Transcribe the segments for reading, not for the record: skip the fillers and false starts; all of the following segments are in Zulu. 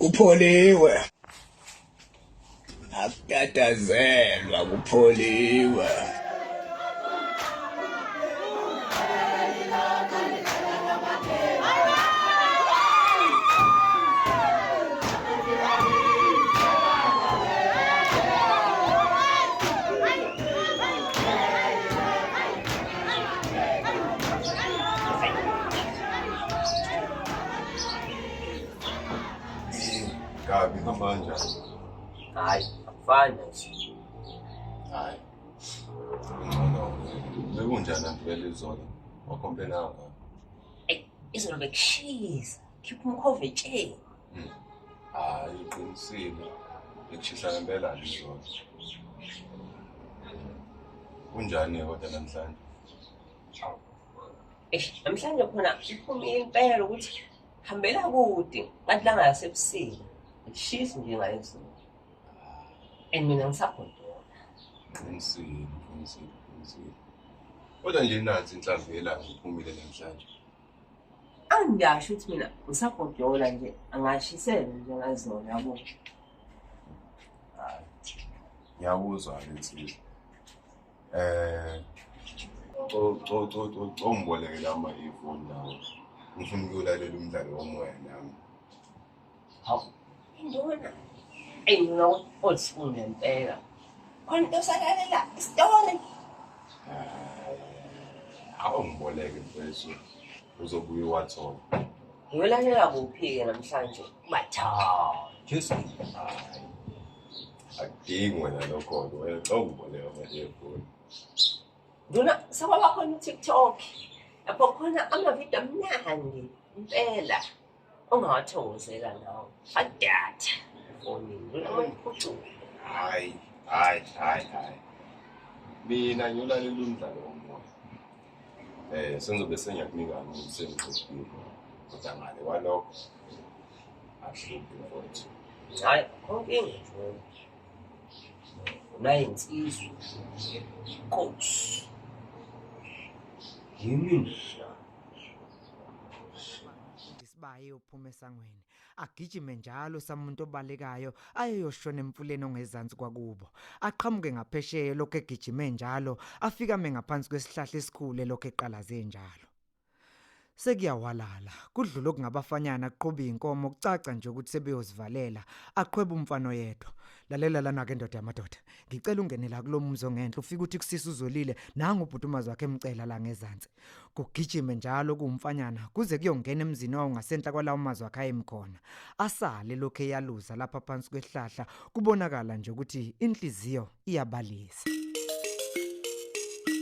Kupholiwe. Akutatazelwa kupholiwe. Gabi hamba kanjani? Hayi, akufani nje. Hayi. Ngcono. Bekunjani antibele izolo? Wakhomplena ngapha. Izolo bekushisa. Khipha umkhove tsheni. Hayi, uqinisile. Bekushisa ngempela izolo. Kunjani kodwa namhlanje? Namhlanje khona iphumile impela ukuthi hambela kude kanti la ngasebusika. Kushisa nje ngayizolo. And mina ngisabhodwa. Qinisile. Kodwa nje nathi inhlamvu yelanga iphumile namhlanje. Angiyasho ukuthi mina ngisabhodola nje angashisele nje ngazona yabo. Hayi. Ngiyakuzwa lensizwa. Ngimboleke lama ifoni lawo. Ngifuna ukuyolalela umdlalo womoya nami. Hawu. Indona. Mina othifuna impela. Khona into sakalela isitole. Awungiboleke mfethu. Uzobuya wathola. Ngiyolalela kuphi-ke namhlanje? Matha. Just akudingi wena lokho wena xa ungiboleka manje ifoni. Ndona sakwaba khona uTikTok. Lapho khona amavidiyo amnandi impela. Ongawathokozela nawe. Adatha. Hayi. Mina ngiyolalela umdlalo womoya. Senzobe sengiyakunika umsebenzi kodwa ngale walokho ahluphi mfowethu. Hayi, konke nje. Nayi insizwa. Inkosi. Yini? Isibaye uphuma esangweni. Agijime njalo samuntu obalekayo ayeyoshona emfuleni ongezansi kwakubo. Aqhamuke ngaphesheya lokho egijime njalo afika ngaphansi kwesihlahla esikhulu lokho eqalaze njalo. Sekuyawalala kudlula okungabafanyana aqhubha inkomo kucaca nje ukuthi sebeyozivalela aqhweba umfana yedwa. Lalela lana ke ndoda yamadoda. Ngicela ungenela kulomumzi ongenhle ufike ukuthi kusisa uzolile nanga ubhutumazi wakhe emcela la ngezansi. Kugijime njalo kuumfanyana kuze kuyongena emzini wawo ngasentla kwalawo mazi wakhe ayemkhona. Asale lokho eyaluza lapha phansi kwehlahla kubonakala nje ukuthi inhliziyo iyabalisa.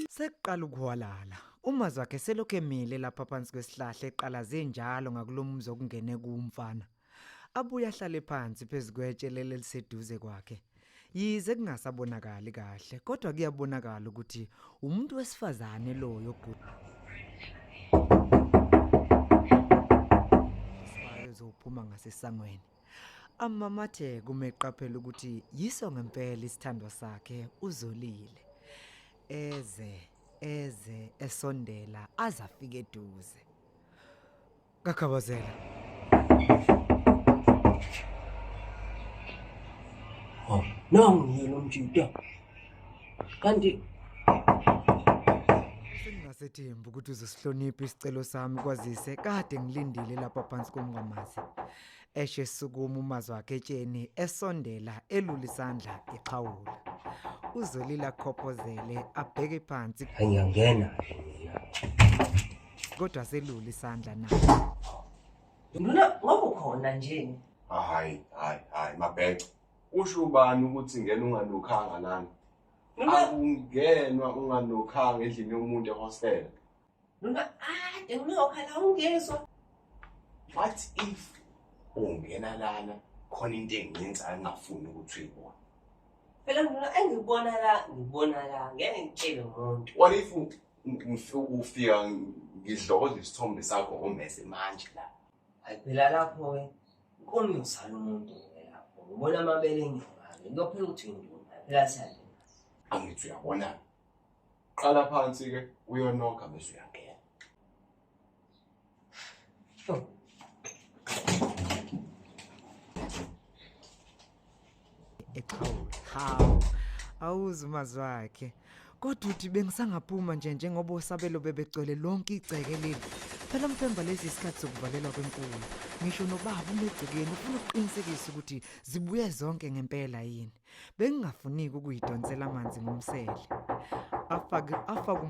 Sekuqala ukuwalala. Umazi wakhe selokhu emile lapha phansi kwesihlahla eqalaze njalo ngakulomumzi okungene kuumfana. Abuya ahlale phansi phezukwetshelele liseduze kwakhe. Yize kungasabonakali kahle kodwa kuyabonakala ukuthi umuntu wesifazane lo yogquma. Sibayo zophuma ngasesangweni. Amamathe kumeqaphela ukuthi yiso ngempela isithandwa sakhe uzolile. Eze esondela azafika eduze. Kakhabazela. Oh, nangu lo mjida. Kanti sengingasethemba ukuthi uzosihlonipha isicelo sami kwazise kade ngilindile lapha phansi komngamazi. Eshe sukuma umazi wakhe etsheni esondela elula isandla eqhawula. Uzolila khophozele abheke phansi. angiyangena mina. Kodwa selula isandla na. Ndona ngoba ukhona nje. Hayi, mabhece. Usho ubani ukuthi ngena unganukhanga nani? Akungenwa unganukhanga endlini yomuntu ehostel. Ndona nginokha la ungezwa. What if ungena lana khona into engiyenza engafuni ukuthi uyibone? Phela ndona ngibona la ngeke ngitshele umuntu. What if ufika ngidlokoza isithombe sakho ngomese manje la? Hayi phela lapho ke komnusana umuntu lapho. Ngibona amabele ngiyona. Ngiyophela ukuthi ngiduna. Phela siyadla. Angithi uyabona. Qala phansi ke uyonokha bese uyangena. hawu awuzi umazwi wakhe kodwa uthi bengisangaphuma njengoba osabelo bebegcwele lonke igceke leli phela mthemba lesi isikhathi sokuvalelwa kwenkulu ngisho nobaba umegcekeni ufuna ukuqinisekisa ukuthi zibuye zonke ngempela yini bengingafuniki ukuyidonsela amanzi ngomsele afaka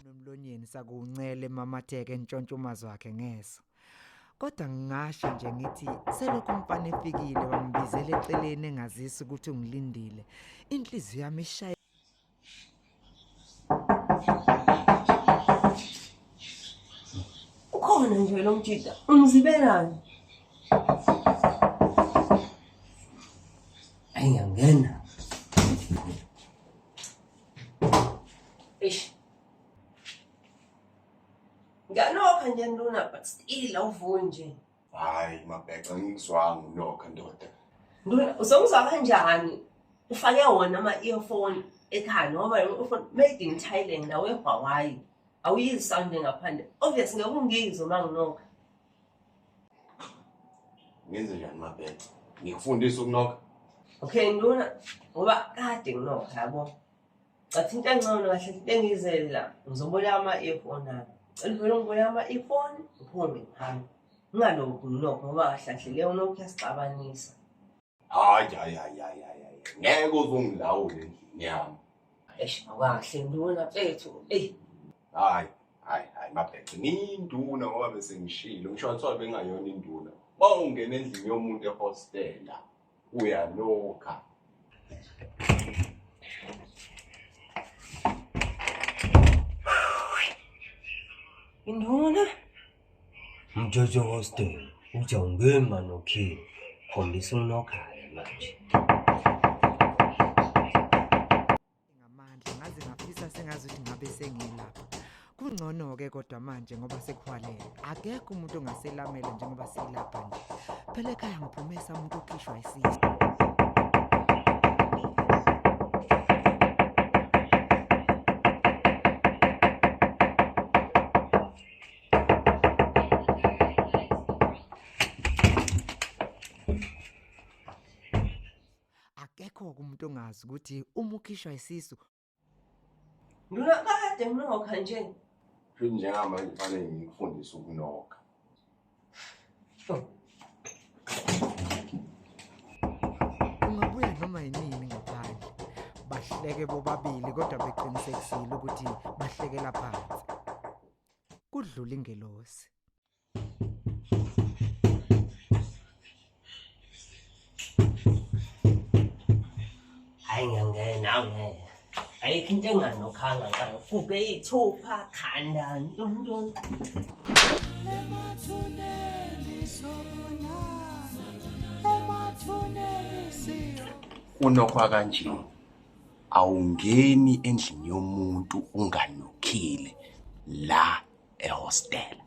nomlonyeni sakuncele mamatheke entshontshomazi wakhe ngeso kodwa ngingasho nje ngithi selokhu umfana efikile wangibizela eceleni engazisi ukuthi ungilindile inhliziyo yami ishaya ukhona nje lo mjida ungizibelani ayangena nganokha nje nduna but still awuvuki nje hayi mabheka ngizwanga nokho ndoda nduna uzongizwa kanjani ufake wona ama-earphone ekhaya ngoba i-earphone made in Thailand nawe eHawaii awuyizi sound ngaphandle obvious ngeke ungizwe manginokha ngenze njani mabheka ngikufundisa ukunokha okay nduna ngoba kade nginokha yabo cathi into engcono kahle into engizele la ngizoboleka ama-earphone ami elivele ngiboleka ama-earphone uphume ngihamba ngingalokhu nginokho ngoba kahle kahle leyo nokho yasixabanisa hayi ngeke uzongilawule endlini yami awakahle nduna mfethu hayi mabheka ngiyinduna ngoba bese ngishilo ngisho wathiwa bengayona induna bawungena endlini yomuntu ehostela uyanokha induna Mjojo hostel uthi awungeni manokhini khombisa unokhaya manje ngamandla ngaze ngafisa sengazi ukuthi ngabe sengilapha kungcono-ke kodwa manje ngoba sekuhwalele akekho umuntu ongaselamela njengoba siyilapha nje phela ekhaya ngiphumesa umuntu okhishwa isisu akekho-ke umuntu ongazi ukuthi uma ukhishwa isisu nduna kade nginokha nje futhi njengamanje kufanele ngikufundise ukunokha ungabuya noma yinini ngaphandle bahleke bobabili kodwa beqinisekisile ukuthi bahlekela phansi kudlula ingelosi hayi ngiyangena awungeke ayikho into enganokhanga ngayo kube iy'thupha khanda ntontoni unokhwa kanje awungeni endlini yomuntu unganokhile la ehostela